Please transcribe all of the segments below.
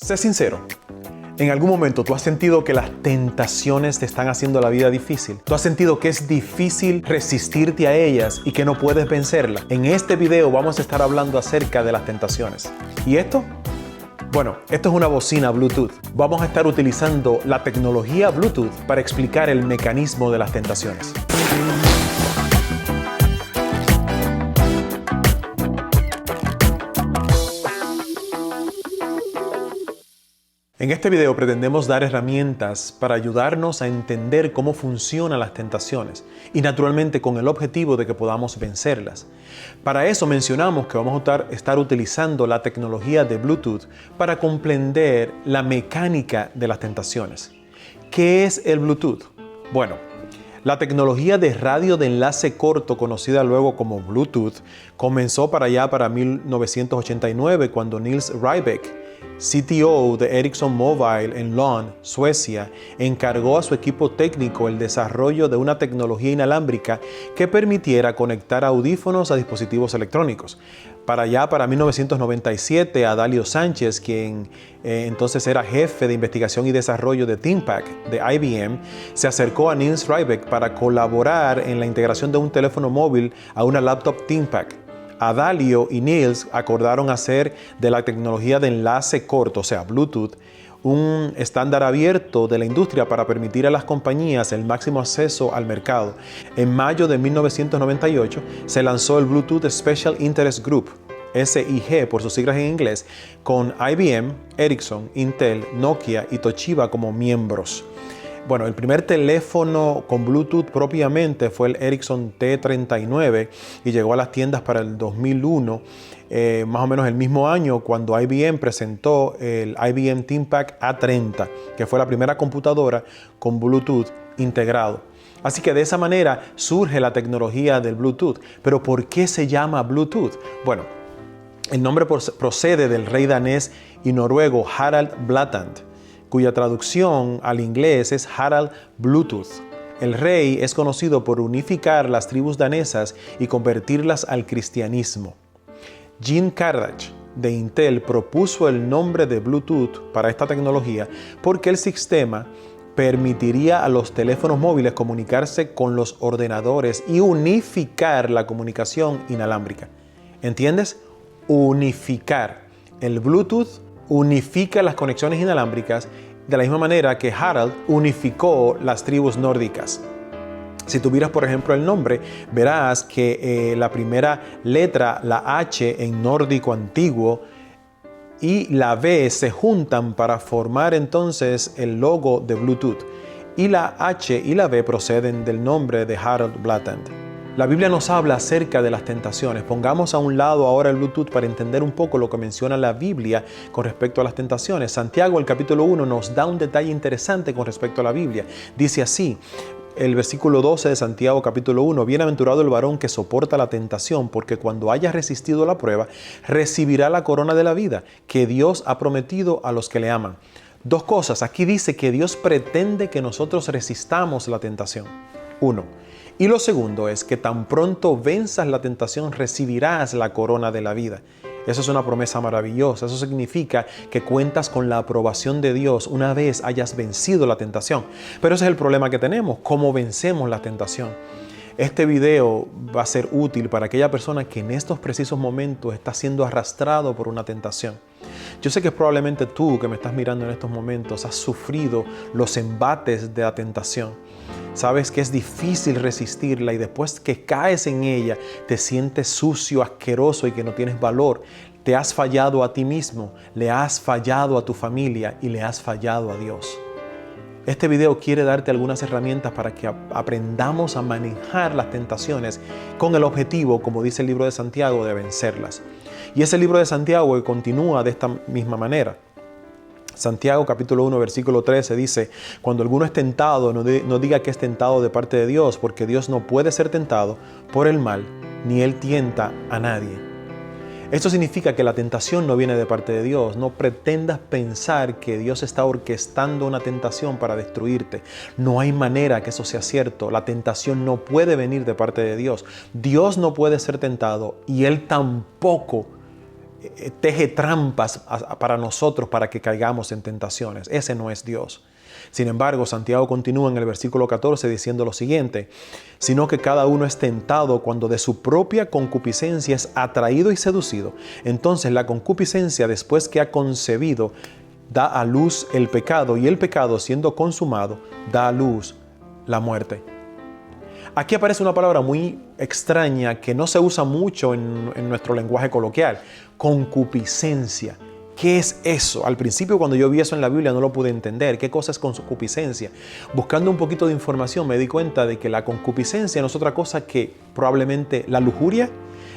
Sé sincero. ¿En algún momento tú has sentido que las tentaciones te están haciendo la vida difícil? ¿Tú has sentido que es difícil resistirte a ellas y que no puedes vencerlas? En este video vamos a estar hablando acerca de las tentaciones. ¿Y esto? Bueno, esto es una bocina Bluetooth. Vamos a estar utilizando la tecnología Bluetooth para explicar el mecanismo de las tentaciones. En este video pretendemos dar herramientas para ayudarnos a entender cómo funcionan las tentaciones y naturalmente con el objetivo de que podamos vencerlas. Para eso mencionamos que vamos a estar utilizando la tecnología de Bluetooth para comprender la mecánica de las tentaciones. ¿Qué es el Bluetooth? Bueno, la tecnología de radio de enlace corto, conocida luego como Bluetooth, comenzó para 1989 cuando Niels Rybeck, CTO de Ericsson Mobile en Lund, Suecia, encargó a su equipo técnico el desarrollo de una tecnología inalámbrica que permitiera conectar audífonos a dispositivos electrónicos. Para 1997, Adalio Sánchez, quien entonces era jefe de investigación y desarrollo de ThinkPads de IBM, se acercó a Niels Rybeck para colaborar en la integración de un teléfono móvil a una laptop ThinkPad. Adalio y Niels acordaron hacer de la tecnología de enlace corto, o sea, Bluetooth, un estándar abierto de la industria para permitir a las compañías el máximo acceso al mercado. En mayo de 1998 se lanzó el Bluetooth Special Interest Group, SIG por sus siglas en inglés, con IBM, Ericsson, Intel, Nokia y Toshiba como miembros. Bueno, el primer teléfono con Bluetooth propiamente fue el Ericsson T39 y llegó a las tiendas para el 2001, más o menos el mismo año cuando IBM presentó el IBM ThinkPad A30, que fue la primera computadora con Bluetooth integrado. Así que de esa manera surge la tecnología del Bluetooth. Pero ¿por qué se llama Bluetooth? Bueno, el nombre procede del rey danés y noruego Harald Blaatand, cuya traducción al inglés es Harald Bluetooth. El rey es conocido por unificar las tribus danesas y convertirlas al cristianismo. Jim Kardach de Intel propuso el nombre de Bluetooth para esta tecnología porque el sistema permitiría a los teléfonos móviles comunicarse con los ordenadores y unificar la comunicación inalámbrica. ¿Entiendes? Unificar. El Bluetooth unifica las conexiones inalámbricas de la misma manera que Harald unificó las tribus nórdicas. Si tú miras, por ejemplo, el nombre, verás que la primera letra, la H en nórdico antiguo, y la V se juntan para formar entonces el logo de Bluetooth. Y la H y la V proceden del nombre de Harald Blaatand. La Biblia nos habla acerca de las tentaciones. Pongamos a un lado ahora el Bluetooth para entender un poco lo que menciona la Biblia con respecto a las tentaciones. Santiago, el capítulo 1, nos da un detalle interesante con respecto a la Biblia. Dice así, el versículo 12 de Santiago, capítulo 1, bienaventurado el varón que soporta la tentación, porque cuando haya resistido la prueba, recibirá la corona de la vida que Dios ha prometido a los que le aman. Dos cosas. Aquí dice que Dios pretende que nosotros resistamos la tentación. Uno. Y lo segundo es que tan pronto venzas la tentación, recibirás la corona de la vida. Eso es una promesa maravillosa. Eso significa que cuentas con la aprobación de Dios una vez hayas vencido la tentación. Pero ese es el problema que tenemos, cómo vencemos la tentación. Este video va a ser útil para aquella persona que en estos precisos momentos está siendo arrastrado por una tentación. Yo sé que probablemente tú que me estás mirando en estos momentos has sufrido los embates de la tentación. Sabes que es difícil resistirla y después que caes en ella te sientes sucio, asqueroso y que no tienes valor. Te has fallado a ti mismo, le has fallado a tu familia y le has fallado a Dios. Este video quiere darte algunas herramientas para que aprendamos a manejar las tentaciones con el objetivo, como dice el libro de Santiago, de vencerlas. Y ese libro de Santiago que continúa de esta misma manera. Santiago capítulo 1 versículo 13 dice, cuando alguno es tentado, no diga que es tentado de parte de Dios, porque Dios no puede ser tentado por el mal, ni Él tienta a nadie. Esto significa que la tentación no viene de parte de Dios. No pretendas pensar que Dios está orquestando una tentación para destruirte. No hay manera que eso sea cierto. La tentación no puede venir de parte de Dios. Dios no puede ser tentado y Él tampoco teje trampas para nosotros para que caigamos en tentaciones. Ese no es Dios. Sin embargo, Santiago continúa en el versículo 14 diciendo lo siguiente: sino que cada uno es tentado cuando de su propia concupiscencia es atraído y seducido. Entonces la concupiscencia, después que ha concebido, da a luz el pecado, y el pecado, siendo consumado, da a luz la muerte. Aquí aparece una palabra muy extraña que no se usa mucho en nuestro lenguaje coloquial: concupiscencia. ¿Qué es eso? Al principio, cuando yo vi eso en la Biblia, no lo pude entender. ¿Qué cosa es concupiscencia? Buscando un poquito de información, me di cuenta de que la concupiscencia no es otra cosa que probablemente la lujuria,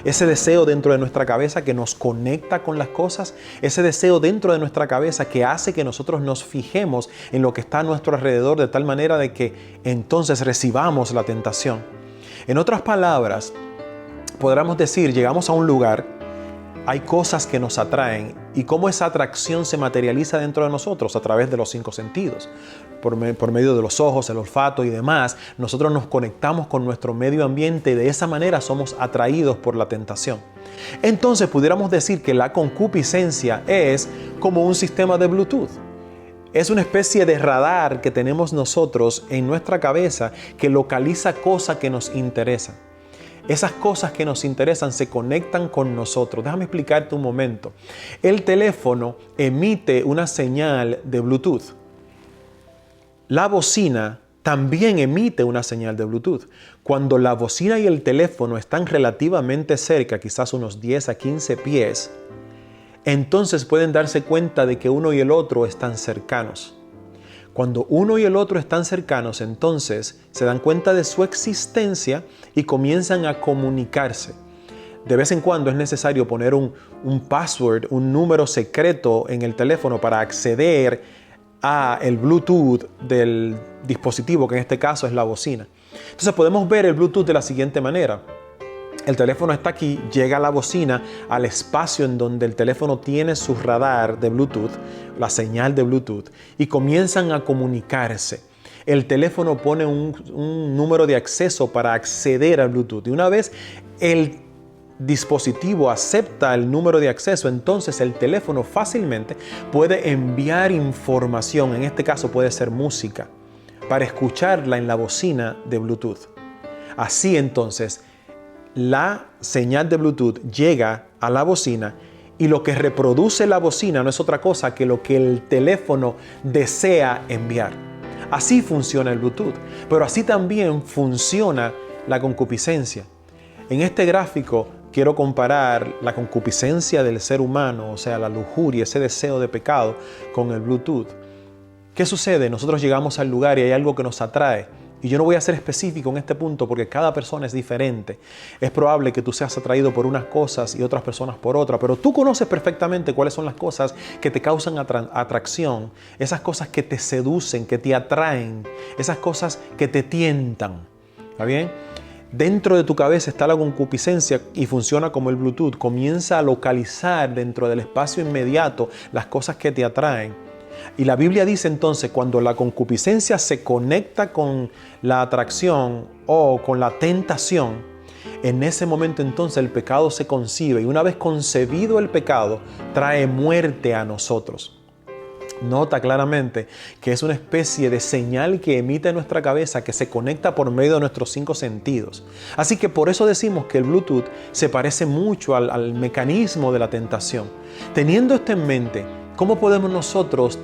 ese deseo dentro de nuestra cabeza que nos conecta con las cosas, ese deseo dentro de nuestra cabeza que hace que nosotros nos fijemos en lo que está a nuestro alrededor de tal manera de que entonces recibamos la tentación. En otras palabras, podríamos decir, llegamos a un lugar, hay cosas que nos atraen, y cómo esa atracción se materializa dentro de nosotros a través de los 5 sentidos. Por medio de los ojos, el olfato y demás, nosotros nos conectamos con nuestro medio ambiente y de esa manera somos atraídos por la tentación. Entonces pudiéramos decir que la concupiscencia es como un sistema de Bluetooth. Es una especie de radar que tenemos nosotros en nuestra cabeza que localiza cosas que nos interesan. Esas cosas que nos interesan se conectan con nosotros. Déjame explicarte un momento. El teléfono emite una señal de Bluetooth. La bocina también emite una señal de Bluetooth. Cuando la bocina y el teléfono están relativamente cerca, quizás unos 10 a 15 pies, entonces pueden darse cuenta de que uno y el otro están cercanos. Cuando uno y el otro están cercanos, entonces se dan cuenta de su existencia y comienzan a comunicarse. De vez en cuando es necesario poner un password, un número secreto en el teléfono para acceder a el Bluetooth del dispositivo, que en este caso es la bocina. Entonces podemos ver el Bluetooth de la siguiente manera. El teléfono está aquí, llega a la bocina, al espacio en donde el teléfono tiene su radar de Bluetooth, la señal de Bluetooth, y comienzan a comunicarse. El teléfono pone un número de acceso para acceder al Bluetooth. Y una vez el dispositivo acepta el número de acceso, entonces el teléfono fácilmente puede enviar información, en este caso puede ser música, para escucharla en la bocina de Bluetooth. Así entonces, la señal de Bluetooth llega a la bocina y lo que reproduce la bocina no es otra cosa que lo que el teléfono desea enviar. Así funciona el Bluetooth, pero así también funciona la concupiscencia. En este gráfico quiero comparar la concupiscencia del ser humano, o sea, la lujuria, ese deseo de pecado, con el Bluetooth. ¿Qué sucede? Nosotros llegamos al lugar y hay algo que nos atrae. Y yo no voy a ser específico en este punto porque cada persona es diferente. Es probable que tú seas atraído por unas cosas y otras personas por otras, pero tú conoces perfectamente cuáles son las cosas que te causan atracción, esas cosas que te seducen, que te atraen, esas cosas que te tientan. ¿Está bien? Dentro de tu cabeza está la concupiscencia y funciona como el Bluetooth. Comienza a localizar dentro del espacio inmediato las cosas que te atraen. Y la Biblia dice entonces, cuando la concupiscencia se conecta con la atracción o con la tentación, en ese momento entonces el pecado se concibe, y una vez concebido el pecado, trae muerte a nosotros. Nota claramente que es una especie de señal que emite nuestra cabeza que se conecta por medio de nuestros 5 sentidos. Así que por eso decimos que el Bluetooth se parece mucho al mecanismo de la tentación. Teniendo esto en mente, ¿cómo podemos nosotros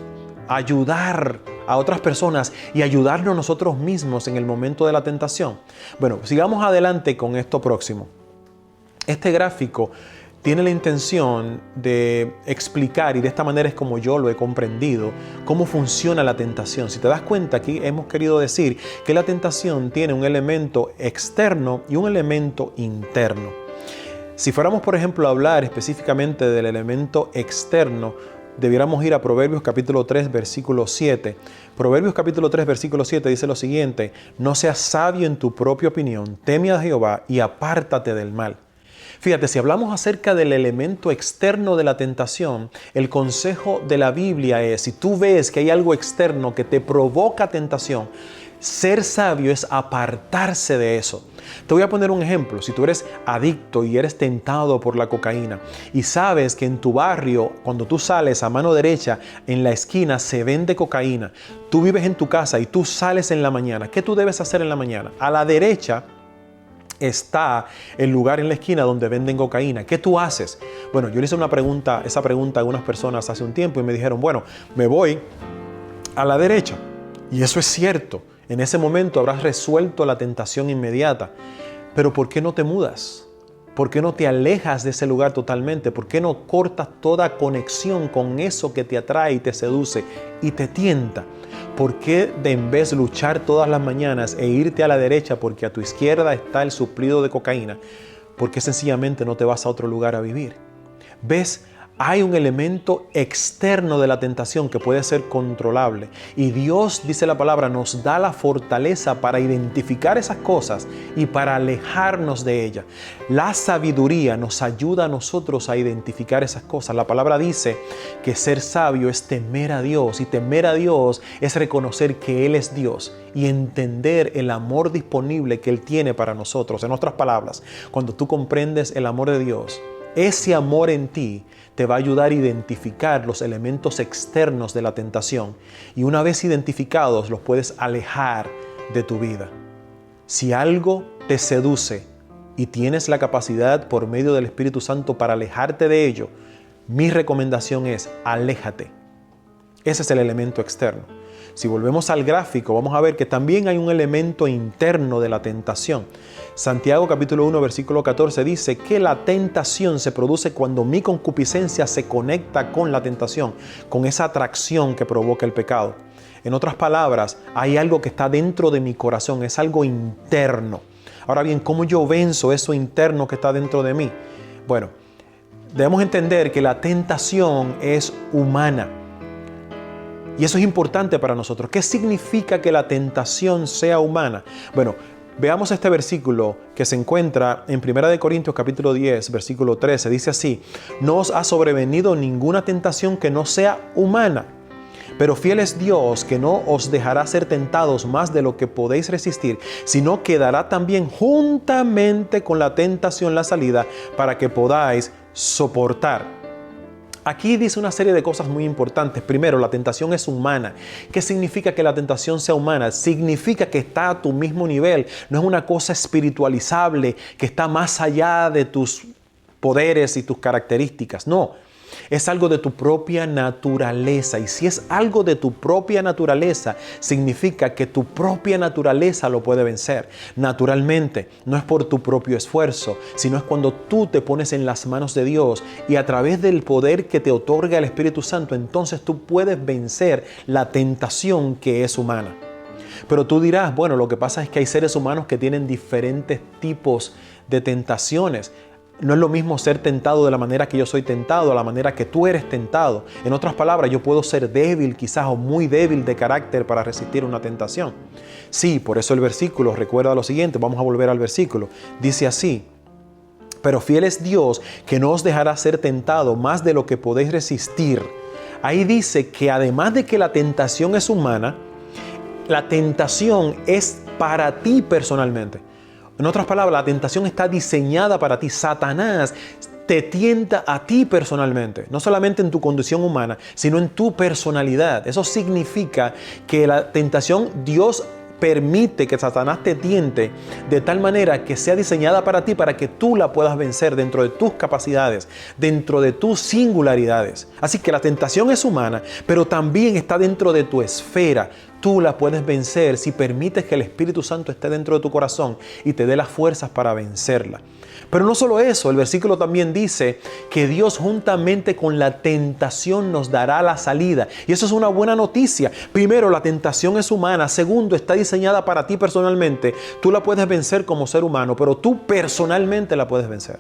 ayudar a otras personas y ayudarnos nosotros mismos en el momento de la tentación? Bueno, sigamos adelante con esto próximo. Este gráfico tiene la intención de explicar, y de esta manera es como yo lo he comprendido, cómo funciona la tentación. Si te das cuenta, aquí hemos querido decir que la tentación tiene un elemento externo y un elemento interno. Si fuéramos, por ejemplo, a hablar específicamente del elemento externo, debiéramos ir a Proverbios capítulo 3, versículo 7. Proverbios capítulo 3, versículo 7 dice lo siguiente: no seas sabio en tu propia opinión, teme a Jehová y apártate del mal. Fíjate, si hablamos acerca del elemento externo de la tentación, el consejo de la Biblia es, si tú ves que hay algo externo que te provoca tentación, Ser sabio es apartarse de eso. Te voy a poner un ejemplo. Si tú eres adicto y eres tentado por la cocaína y sabes que en tu barrio, cuando tú sales a mano derecha, en la esquina se vende cocaína, tú vives en tu casa y tú sales en la mañana, ¿qué tú debes hacer en la mañana? A la derecha está el lugar en la esquina donde venden cocaína. ¿Qué tú haces? Bueno, yo le hice esa pregunta a unas personas hace un tiempo y me dijeron, bueno, me voy a la derecha. Y eso es cierto. En ese momento habrás resuelto la tentación inmediata. Pero ¿por qué no te mudas? ¿Por qué no te alejas de ese lugar totalmente? ¿Por qué no cortas toda conexión con eso que te atrae y te seduce y te tienta? ¿Por qué en vez de luchar todas las mañanas e irte a la derecha porque a tu izquierda está el suplido de cocaína? ¿Por qué sencillamente no te vas a otro lugar a vivir? ¿Ves? Hay un elemento externo de la tentación que puede ser controlable. Y Dios, dice la palabra, nos da la fortaleza para identificar esas cosas y para alejarnos de ellas. La sabiduría nos ayuda a nosotros a identificar esas cosas. La palabra dice que ser sabio es temer a Dios. Y temer a Dios es reconocer que Él es Dios y entender el amor disponible que Él tiene para nosotros. En otras palabras, cuando tú comprendes el amor de Dios, ese amor en ti te va a ayudar a identificar los elementos externos de la tentación y una vez identificados los puedes alejar de tu vida. Si algo te seduce y tienes la capacidad por medio del Espíritu Santo para alejarte de ello, mi recomendación es aléjate. Ese es el elemento externo. Si volvemos al gráfico, vamos a ver que también hay un elemento interno de la tentación. Santiago capítulo 1, versículo 14 dice que la tentación se produce cuando mi concupiscencia se conecta con la tentación, con esa atracción que provoca el pecado. En otras palabras, hay algo que está dentro de mi corazón, es algo interno. Ahora bien, ¿cómo yo venzo eso interno que está dentro de mí? Bueno, debemos entender que la tentación es humana. Y eso es importante para nosotros. ¿Qué significa que la tentación sea humana? Bueno, veamos este versículo que se encuentra en 1 Corintios capítulo 10, versículo 13. Dice así: no os ha sobrevenido ninguna tentación que no sea humana, pero fiel es Dios, que no os dejará ser tentados más de lo que podéis resistir, sino que dará también juntamente con la tentación la salida para que podáis soportar. Aquí dice una serie de cosas muy importantes. Primero, la tentación es humana. ¿Qué significa que la tentación sea humana? Significa que está a tu mismo nivel. No es una cosa espiritualizable que está más allá de tus poderes y tus características. No. Es algo de tu propia naturaleza. Y si es algo de tu propia naturaleza, significa que tu propia naturaleza lo puede vencer. Naturalmente, no es por tu propio esfuerzo, sino es cuando tú te pones en las manos de Dios y a través del poder que te otorga el Espíritu Santo, entonces tú puedes vencer la tentación que es humana. Pero tú dirás, bueno, lo que pasa es que hay seres humanos que tienen diferentes tipos de tentaciones. No es lo mismo ser tentado de la manera que yo soy tentado a la manera que tú eres tentado. En otras palabras, yo puedo ser débil quizás o muy débil de carácter para resistir una tentación. Sí, por eso el versículo recuerda lo siguiente. Vamos a volver al versículo. Dice así: pero fiel es Dios, que no os dejará ser tentado más de lo que podéis resistir. Ahí dice que además de que la tentación es humana, la tentación es para ti personalmente. En otras palabras, la tentación está diseñada para ti. Satanás te tienta a ti personalmente, no solamente en tu condición humana, sino en tu personalidad. Eso significa que la tentación, Dios permite que Satanás te tiente de tal manera que sea diseñada para ti, para que tú la puedas vencer dentro de tus capacidades, dentro de tus singularidades. Así que la tentación es humana, pero también está dentro de tu esfera. Tú la puedes vencer si permites que el Espíritu Santo esté dentro de tu corazón y te dé las fuerzas para vencerla. Pero no solo eso, el versículo también dice que Dios juntamente con la tentación nos dará la salida. Y eso es una buena noticia. Primero, la tentación es humana. Segundo, está diseñada para ti personalmente. Tú la puedes vencer como ser humano, pero tú personalmente la puedes vencer.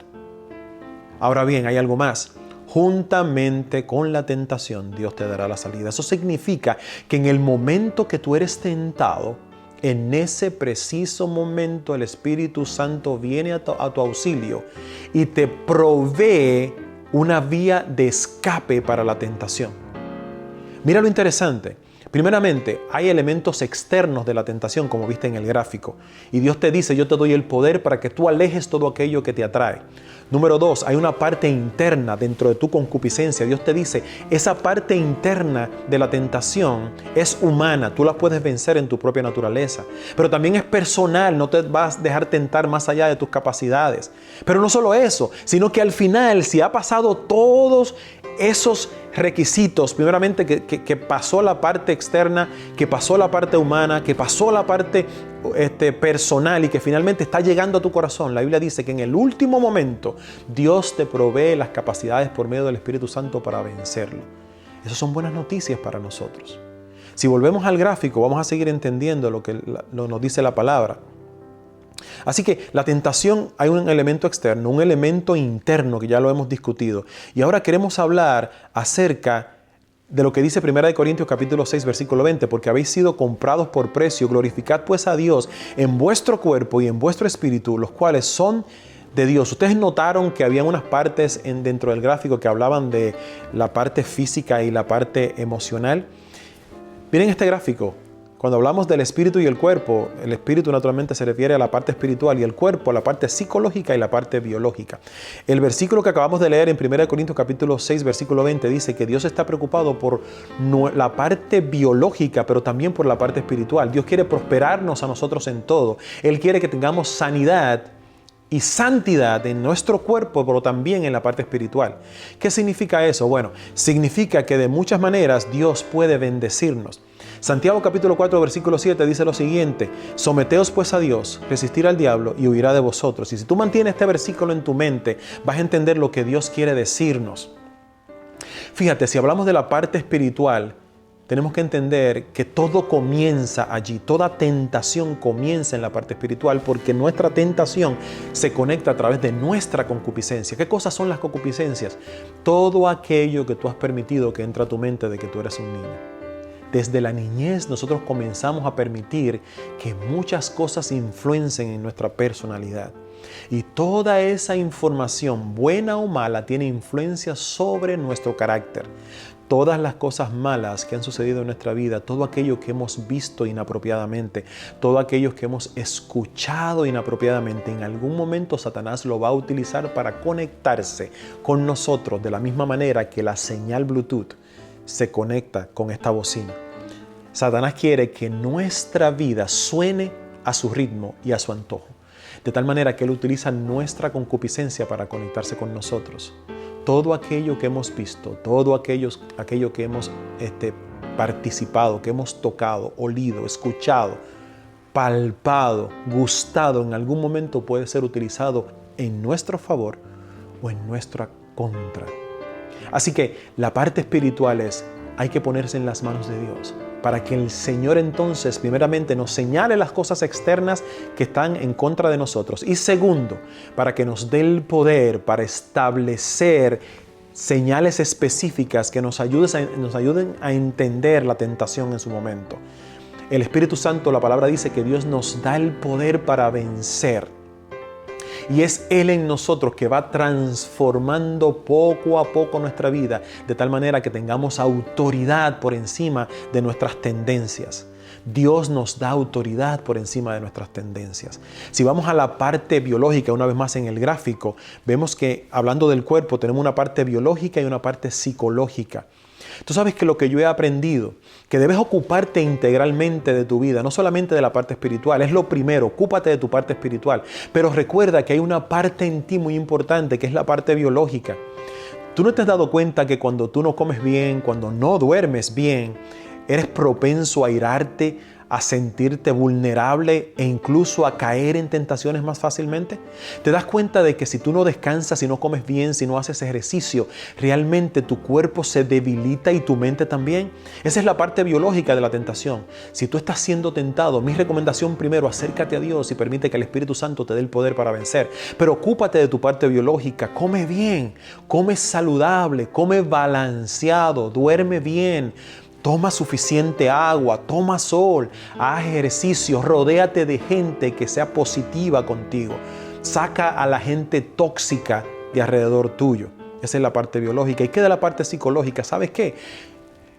Ahora bien, hay algo más. Juntamente con la tentación, Dios te dará la salida. Eso significa que en el momento que tú eres tentado, en ese preciso momento el Espíritu Santo viene a tu auxilio y te provee una vía de escape para la tentación. Mira lo interesante. Primeramente, hay elementos externos de la tentación, como viste en el gráfico. Y Dios te dice, yo te doy el poder para que tú alejes todo aquello que te atrae. Número 2, hay una parte interna dentro de tu concupiscencia. Dios te dice, esa parte interna de la tentación es humana, tú la puedes vencer en tu propia naturaleza. Pero también es personal, no te vas a dejar tentar más allá de tus capacidades. Pero no solo eso, sino que al final, si ha pasado todos esos requisitos, primeramente que pasó la parte externa, que pasó la parte humana, que pasó la parte personal y que finalmente está llegando a tu corazón. La Biblia dice que en el último momento Dios te provee las capacidades por medio del Espíritu Santo para vencerlo. Esas son buenas noticias para nosotros. Si volvemos al gráfico, vamos a seguir entendiendo lo que nos dice la palabra. Así que la tentación, hay un elemento externo, un elemento interno que ya lo hemos discutido. Y ahora queremos hablar acerca de lo que dice 1 Corintios capítulo 6 versículo 20, porque habéis sido comprados por precio, glorificad pues a Dios en vuestro cuerpo y en vuestro espíritu, los cuales son de Dios. Ustedes notaron que había unas partes dentro del gráfico que hablaban de la parte física y la parte emocional. Miren este gráfico. Cuando hablamos del espíritu y el cuerpo, el espíritu naturalmente se refiere a la parte espiritual y el cuerpo a la parte psicológica y la parte biológica. El versículo que acabamos de leer en 1 Corintios capítulo 6 versículo 20 dice que Dios está preocupado por la parte biológica, pero también por la parte espiritual. Dios quiere prosperarnos a nosotros en todo. Él quiere que tengamos sanidad y santidad en nuestro cuerpo, pero también en la parte espiritual. ¿Qué significa eso? Bueno, significa que de muchas maneras Dios puede bendecirnos. Santiago capítulo 4 versículo 7 dice lo siguiente: someteos pues a Dios, resistir al diablo y huirá de vosotros. Y si tú mantienes este versículo en tu mente, vas a entender lo que Dios quiere decirnos. Fíjate, si hablamos de la parte espiritual, tenemos que entender que todo comienza allí, toda tentación comienza en la parte espiritual, porque nuestra tentación se conecta a través de nuestra concupiscencia. ¿Qué cosas son las concupiscencias? Todo aquello que tú has permitido que entra a tu mente de que tú eres un niño. Desde la niñez nosotros comenzamos a permitir que muchas cosas influencien en nuestra personalidad. Y toda esa información, buena o mala, tiene influencia sobre nuestro carácter. Todas las cosas malas que han sucedido en nuestra vida, todo aquello que hemos visto inapropiadamente, todo aquello que hemos escuchado inapropiadamente, en algún momento Satanás lo va a utilizar para conectarse con nosotros de la misma manera que la señal Bluetooth se conecta con esta bocina. Satanás quiere que nuestra vida suene a su ritmo y a su antojo, de tal manera que él utiliza nuestra concupiscencia para conectarse con nosotros. Todo aquello que hemos visto, todo aquello que hemos participado, que hemos tocado, olido, escuchado, palpado, gustado, en algún momento puede ser utilizado en nuestro favor o en nuestra contra. Así que la parte espiritual hay que ponerse en las manos de Dios para que el Señor entonces primeramente nos señale las cosas externas que están en contra de nosotros. Y segundo, para que nos dé el poder para establecer señales específicas que nos ayuden a entender la tentación en su momento. El Espíritu Santo, la palabra dice que Dios nos da el poder para vencer. Y es Él en nosotros que va transformando poco a poco nuestra vida, de tal manera que tengamos autoridad por encima de nuestras tendencias. Dios nos da autoridad por encima de nuestras tendencias. Si vamos a la parte biológica, una vez más en el gráfico, vemos que hablando del cuerpo tenemos una parte biológica y una parte psicológica. Tú sabes que lo que yo he aprendido, que debes ocuparte integralmente de tu vida, no solamente de la parte espiritual, es lo primero, ocúpate de tu parte espiritual, pero recuerda que hay una parte en ti muy importante que es la parte biológica. ¿Tú no te has dado cuenta que cuando tú no comes bien, cuando no duermes bien, eres propenso a irarte, a sentirte vulnerable e incluso a caer en tentaciones más fácilmente? ¿Te das cuenta de que si tú no descansas, si no comes bien, si no haces ejercicio, realmente tu cuerpo se debilita y tu mente también? Esa es la parte biológica de la tentación. Si tú estás siendo tentado, mi recomendación primero, acércate a Dios y permite que el Espíritu Santo te dé el poder para vencer. Pero ocúpate de tu parte biológica, come bien, come saludable, come balanceado, duerme bien. Toma suficiente agua, toma sol, haz ejercicio, rodéate de gente que sea positiva contigo. Saca a la gente tóxica de alrededor tuyo. Esa es la parte biológica. ¿Y qué de la parte psicológica? ¿Sabes qué?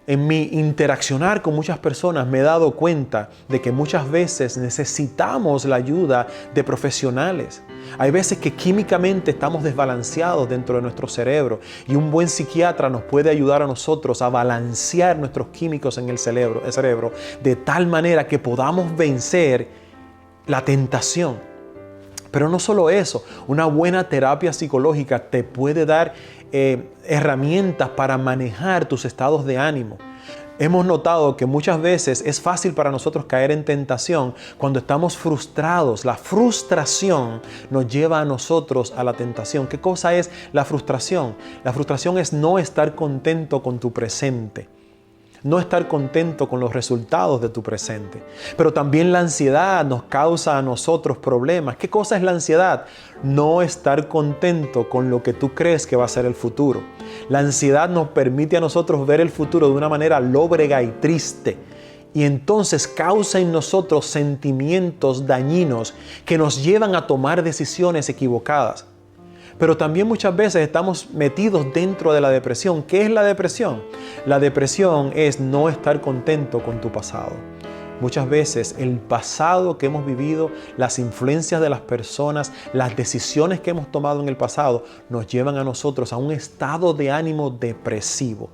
En mi interaccionar con muchas personas me he dado cuenta de que muchas veces necesitamos la ayuda de profesionales. Hay veces que químicamente estamos desbalanceados dentro de nuestro cerebro y un buen psiquiatra nos puede ayudar a nosotros a balancear nuestros químicos en el cerebro de tal manera que podamos vencer la tentación. Pero no solo eso, una buena terapia psicológica te puede dar herramientas para manejar tus estados de ánimo. Hemos notado que muchas veces es fácil para nosotros caer en tentación cuando estamos frustrados. La frustración nos lleva a nosotros a la tentación. ¿Qué cosa es la frustración? La frustración es no estar contento con tu presente. No estar contento con los resultados de tu presente. Pero también la ansiedad nos causa a nosotros problemas. ¿Qué cosa es la ansiedad? No estar contento con lo que tú crees que va a ser el futuro. La ansiedad nos permite a nosotros ver el futuro de una manera lóbrega y triste. Y entonces causa en nosotros sentimientos dañinos que nos llevan a tomar decisiones equivocadas. Pero también muchas veces estamos metidos dentro de la depresión. ¿Qué es la depresión? La depresión es no estar contento con tu pasado. Muchas veces el pasado que hemos vivido, las influencias de las personas, las decisiones que hemos tomado en el pasado nos llevan a nosotros a un estado de ánimo depresivo.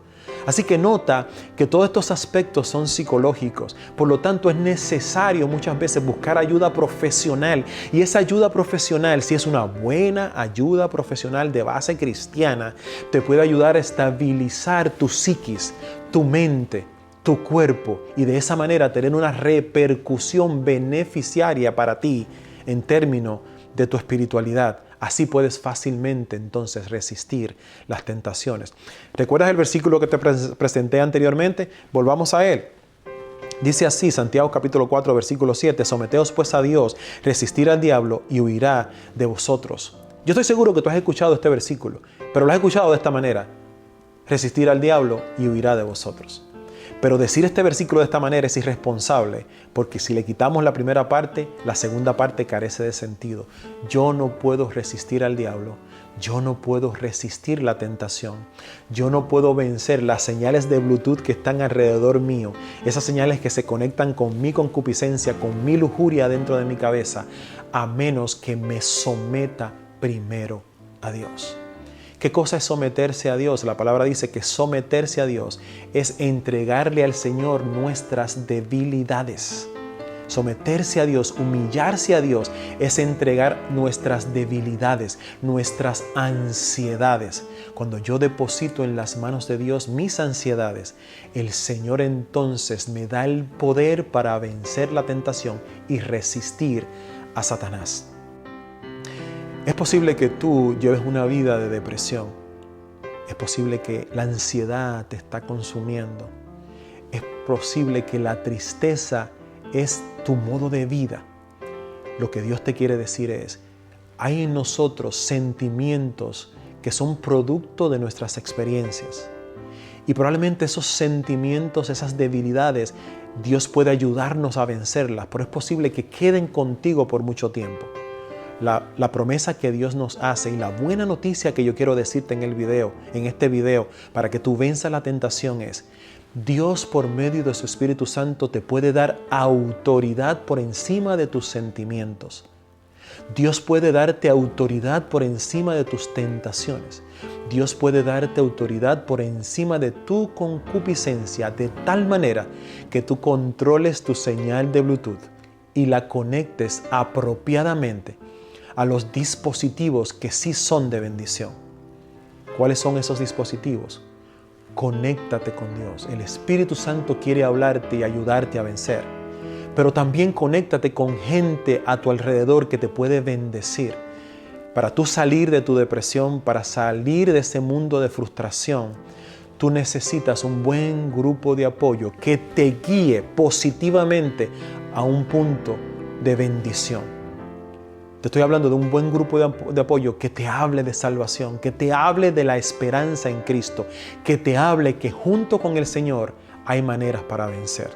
Así que nota que todos estos aspectos son psicológicos. Por lo tanto, es necesario muchas veces buscar ayuda profesional. Y esa ayuda profesional, si es una buena ayuda profesional de base cristiana, te puede ayudar a estabilizar tu psiquis, tu mente, tu cuerpo. Y de esa manera tener una repercusión beneficiaria para ti en términos de tu espiritualidad. Así puedes fácilmente entonces resistir las tentaciones. ¿Recuerdas el versículo que te presenté anteriormente? Volvamos a él. Dice así, Santiago capítulo 4, versículo 7, someteos pues a Dios, resistir al diablo y huirá de vosotros. Yo estoy seguro que tú has escuchado este versículo, pero lo has escuchado de esta manera, resistir al diablo y huirá de vosotros. Pero decir este versículo de esta manera es irresponsable, porque si le quitamos la primera parte, la segunda parte carece de sentido. Yo no puedo resistir al diablo, yo no puedo resistir la tentación, yo no puedo vencer las señales de Bluetooth que están alrededor mío, esas señales que se conectan con mi concupiscencia, con mi lujuria dentro de mi cabeza, a menos que me someta primero a Dios. ¿Qué cosa es someterse a Dios? La palabra dice que someterse a Dios es entregarle al Señor nuestras debilidades. Someterse a Dios, humillarse a Dios, es entregar nuestras debilidades, nuestras ansiedades. Cuando yo deposito en las manos de Dios mis ansiedades, el Señor entonces me da el poder para vencer la tentación y resistir a Satanás. Es posible que tú lleves una vida de depresión. Es posible que la ansiedad te está consumiendo. Es posible que la tristeza es tu modo de vida. Lo que Dios te quiere decir es, hay en nosotros sentimientos que son producto de nuestras experiencias. Y probablemente esos sentimientos, esas debilidades, Dios puede ayudarnos a vencerlas, pero es posible que queden contigo por mucho tiempo. La promesa que Dios nos hace y la buena noticia que yo quiero decirte en este video, para que tú venzas la tentación es, Dios por medio de su Espíritu Santo te puede dar autoridad por encima de tus sentimientos. Dios puede darte autoridad por encima de tus tentaciones. Dios puede darte autoridad por encima de tu concupiscencia de tal manera que tú controles tu señal de Bluetooth y la conectes apropiadamente a los dispositivos que sí son de bendición. ¿Cuáles son esos dispositivos? Conéctate con Dios. El Espíritu Santo quiere hablarte y ayudarte a vencer. Pero también conéctate con gente a tu alrededor que te puede bendecir. Para tú salir de tu depresión, para salir de ese mundo de frustración, tú necesitas un buen grupo de apoyo que te guíe positivamente a un punto de bendición. Te estoy hablando de un buen grupo de apoyo que te hable de salvación, que te hable de la esperanza en Cristo, que te hable que junto con el Señor hay maneras para vencer.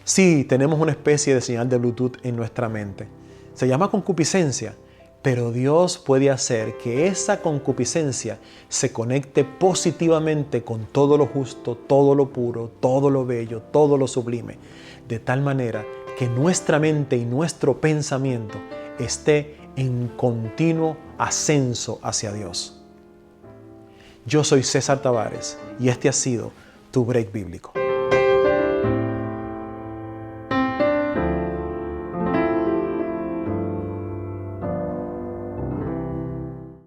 Sí, tenemos una especie de señal de Bluetooth en nuestra mente. Se llama concupiscencia, Pero Dios puede hacer que esa concupiscencia se conecte positivamente con todo lo justo, todo lo puro, todo lo bello, todo lo sublime, de tal manera que nuestra mente y nuestro pensamiento esté en continuo ascenso hacia Dios. Yo soy César Tavares y este ha sido tu Break Bíblico.